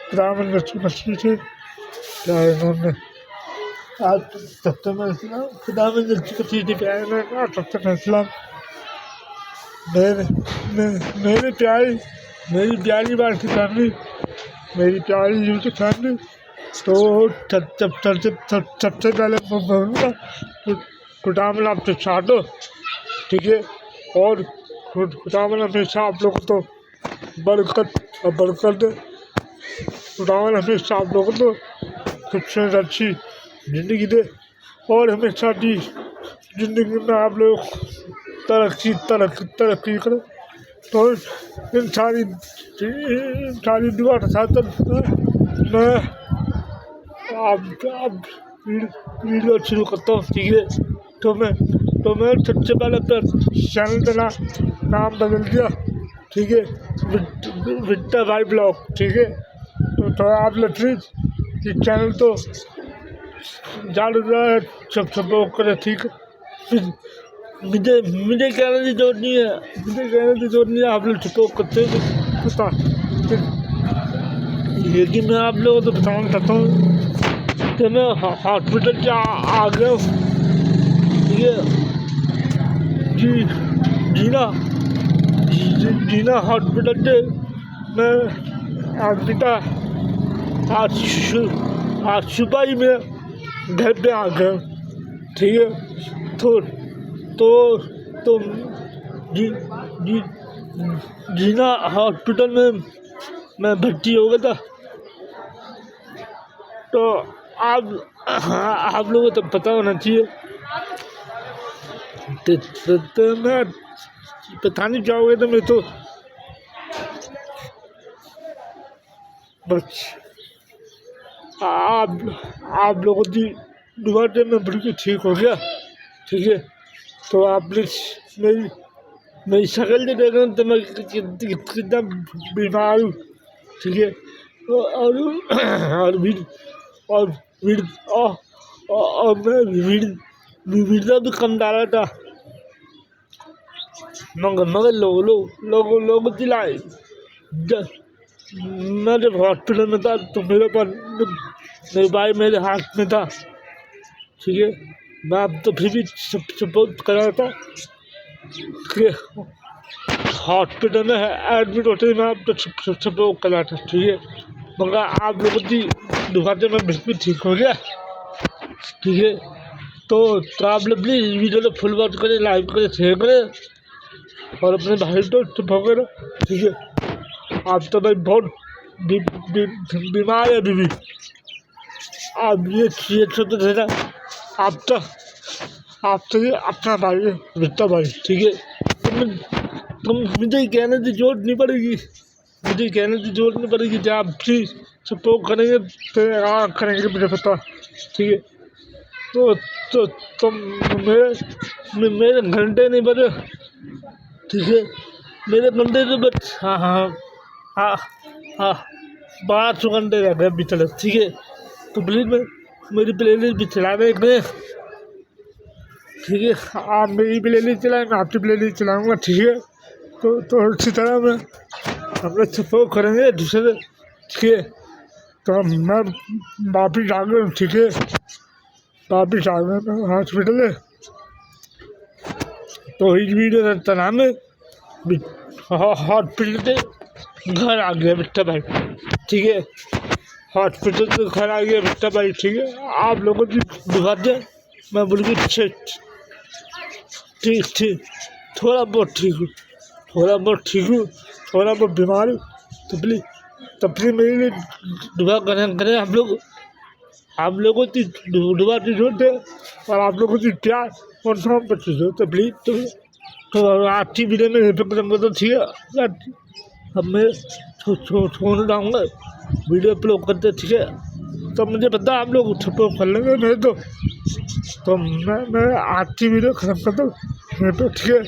खुदावन मसीह से क्या इन्होंने आज तब तक मैं इस्लाम खुदावन मसीह से प्यार में आज तब तक मैं इस्लाम मेरे मेरी प्यारी बात की फैमिली, मेरी प्यारी यूट्यूब फैमिली। तो सबसे पहले मैं बोलूँगा खुदावन आपसे साथ हो, ठीक है। और खुदावन हमेशा आप लोगों को बरकत और बरकत दे। खुदावन हमेशा आप लोगों को सबसे अच्छी ज़िंदगी दे और हमेशा की ज़िंदगी में आप लोग तरक्की करें। तो इन सारी दुआ के साथ मैं आप वीडियो शुरू करता हूँ, ठीक है। तो मैं सबसे पहले अपना चैनल का नाम बदल दिया, ठीक है, विक्टर भाई ब्लॉग, ठीक है। तो आप लोग प्लीज़ इस चैनल तो ज़्यादा सब सपोर्ट करें, ठीक है। मुझे कहने की जरूरत नहीं है, आप लोग सपोर्ट करते हैं पता। लेकिन मैं आप लोगों को तो बताना चाहता हूँ कि मैं हॉस्पिटल से आ गया हूँ, ठीक है। जीना हॉस्पिटल से मैं आज सुबह ही मैं घर पे आ गया, ठीक है। तो जीना हॉस्पिटल में मैं भर्ती हो गया था। तो आप लोगों को तो पता होना चाहिए। तो मैं पता नहीं चाहोगे तो मैं तो बस आप लोगों की दुआ से मैं बिल्कुल ठीक हो गया, ठीक है। तो आप प्लीज़ मेरी शक्ल से देख रहे तो मैं कितना बीमार हूँ, ठीक है। और मैं वीडियो भी कम डाला था, मगर लोग चिल्लाए। मैं जब हॉस्पिटल में था तो मेरे भाई मेरे हाथ में था, ठीक है। मैं अब तो फिर भी सपोर्ट कर रहा था कि हॉस्पिटल में एडमिट होते ही मैं अब तो सपोर्ट कर रहा था, ठीक है। मगर आप लोगों की दुआ से मैं बिल्कुल ठीक हो गया, ठीक है। तो आप लोग प्लीज़ वीडियो को फुल वॉच करें, लाइक करें, शेयर करें और अपने भाई तो सपोर्ट करें, ठीक है। आप तो भाई बहुत बीमार है अभी भी, आप ये तो देना। आप तो ये अपना भाई है विक्टर भाई, ठीक है। तुम मुझे कहने की जरूरत नहीं पड़ेगी, जब आप प्लीज़ सपोर्ट करेंगे तो करेंगे मुझे पता, ठीक है। तो मेरे घंटे नहीं बजे, ठीक है। मेरे घंटे तो बस हाँ 12 घंटे रह गए अभी तक, ठीक है। तो प्लीज़ मेरी प्लेलिस्ट भी चला दें, ठीक है। आप मेरी प्लेलिस्ट चलाएं, मैं आपकी प्लेलिस्ट चलाऊँगा, ठीक है। तो इसी तरह में हम लोग सपोर्ट करेंगे दूसरे, ठीक है। तो मैं वापिस आ गया, ठीक है। वापिस आ गया हॉस्पिटल है। तो इस वीडियो का नाम है हॉस्पिटल से घर आ गया विक्टर भाई, ठीक है। हॉस्पिटल से घर आ गया विक्टर भाई, ठीक है। आप लोगों की दुआ से मैं बिल्कुल ठीक थोड़ा बहुत बीमार हूँ। तो प्लीज़ मेरे लिए दुआ करें। आप लोगों की दुआ की जरूरत है और आप लोगों की प्यार और सब कुछ जरूरत है। प्लीज़ तो आज की वीडियो में तो ठीक है। अब मैं छोड़ने जाऊँगा, वीडियो अपलोड करते, ठीक है। तो मुझे पता आप लोग सपोर्ट कर लेंगे मेरे तो मैं आज की वीडियो ख़त्म करता हूँ, ठीक है।